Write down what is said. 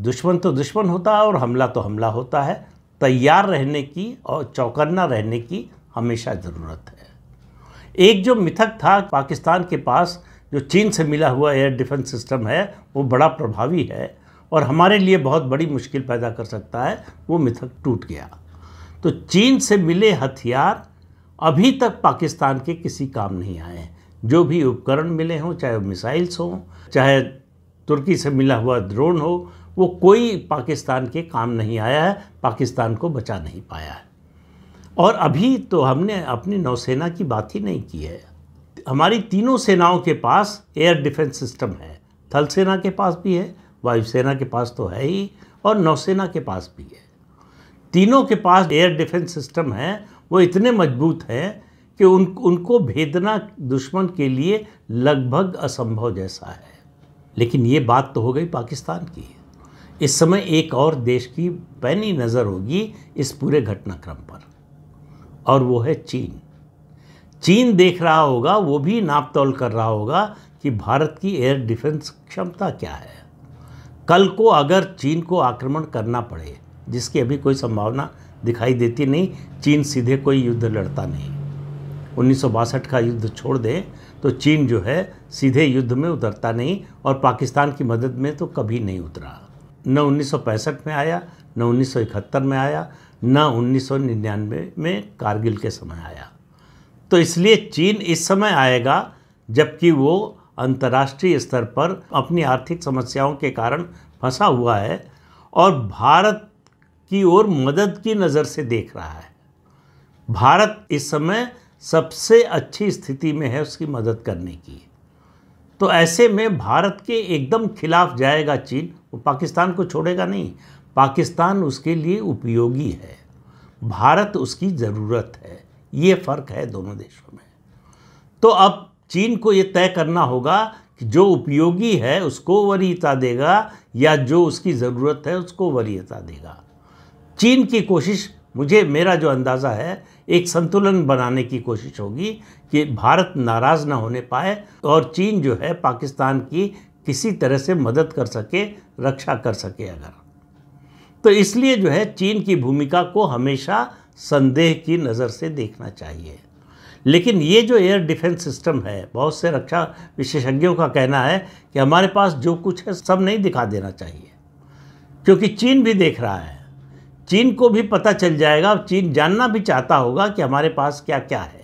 दुश्मन तो दुश्मन होता है और हमला तो हमला होता है। तैयार रहने की और चौकन्ना रहने की हमेशा ज़रूरत है। एक जो मिथक था पाकिस्तान के पास, जो चीन से मिला हुआ एयर डिफेंस सिस्टम है, वो बड़ा प्रभावी है और हमारे लिए बहुत बड़ी मुश्किल पैदा कर सकता है, वो मिथक टूट गया। तो चीन से मिले हथियार अभी तक पाकिस्तान के किसी काम नहीं आए हैं। जो भी उपकरण मिले हों, चाहे वो मिसाइल्स हों, चाहे तुर्की से मिला हुआ ड्रोन हो, वो कोई पाकिस्तान के काम नहीं आया है, पाकिस्तान को बचा नहीं पाया है। और अभी तो हमने अपनी नौसेना की बात ही नहीं की है। हमारी तीनों सेनाओं के पास एयर डिफेंस सिस्टम है। थल सेना के पास भी है, वायुसेना के पास तो है ही, और नौसेना के पास भी है। तीनों के पास एयर डिफेंस सिस्टम है। वो इतने मजबूत हैं कि उनको भेदना दुश्मन के लिए लगभग असंभव जैसा है। लेकिन ये बात तो हो गई पाकिस्तान की। इस समय एक और देश की पैनी नज़र होगी इस पूरे घटनाक्रम पर, और वो है चीन। चीन देख रहा होगा, वो भी नाप तौल कर रहा होगा कि भारत की एयर डिफेंस क्षमता क्या है। कल को अगर चीन को आक्रमण करना पड़े, जिसकी अभी कोई संभावना दिखाई देती नहीं, चीन सीधे कोई युद्ध लड़ता नहीं। 1962 का युद्ध छोड़ दें तो चीन जो है सीधे युद्ध में उतरता नहीं, और पाकिस्तान की मदद में तो कभी नहीं उतरा। न 1965 में आया, न 1971 में आया, न 1999 में कारगिल के समय आया। तो इसलिए चीन इस समय आएगा जबकि वो अंतर्राष्ट्रीय स्तर पर अपनी आर्थिक समस्याओं के कारण फंसा हुआ है और भारत की ओर मदद की नज़र से देख रहा है। भारत इस समय सबसे अच्छी स्थिति में है उसकी मदद करने की। तो ऐसे में भारत के एकदम खिलाफ जाएगा चीन, वो पाकिस्तान को छोड़ेगा नहीं। पाकिस्तान उसके लिए उपयोगी है, भारत उसकी ज़रूरत है। ये फ़र्क है दोनों देशों में। तो अब चीन को ये तय करना होगा कि जो उपयोगी है उसको वरीयता देगा या जो उसकी ज़रूरत है उसको वरीयता देगा। चीन की कोशिश, मेरा जो अंदाज़ा है, एक संतुलन बनाने की कोशिश होगी कि भारत नाराज़ ना होने पाए और चीन जो है पाकिस्तान की किसी तरह से मदद कर सके, रक्षा कर सके अगर। तो इसलिए जो है चीन की भूमिका को हमेशा संदेह की नज़र से देखना चाहिए। लेकिन ये जो एयर डिफेंस सिस्टम है, बहुत से रक्षा विशेषज्ञों का कहना है कि हमारे पास जो कुछ है सब नहीं दिखा देना चाहिए, क्योंकि चीन भी देख रहा है। चीन को भी पता चल जाएगा, चीन जानना भी चाहता होगा कि हमारे पास क्या क्या है।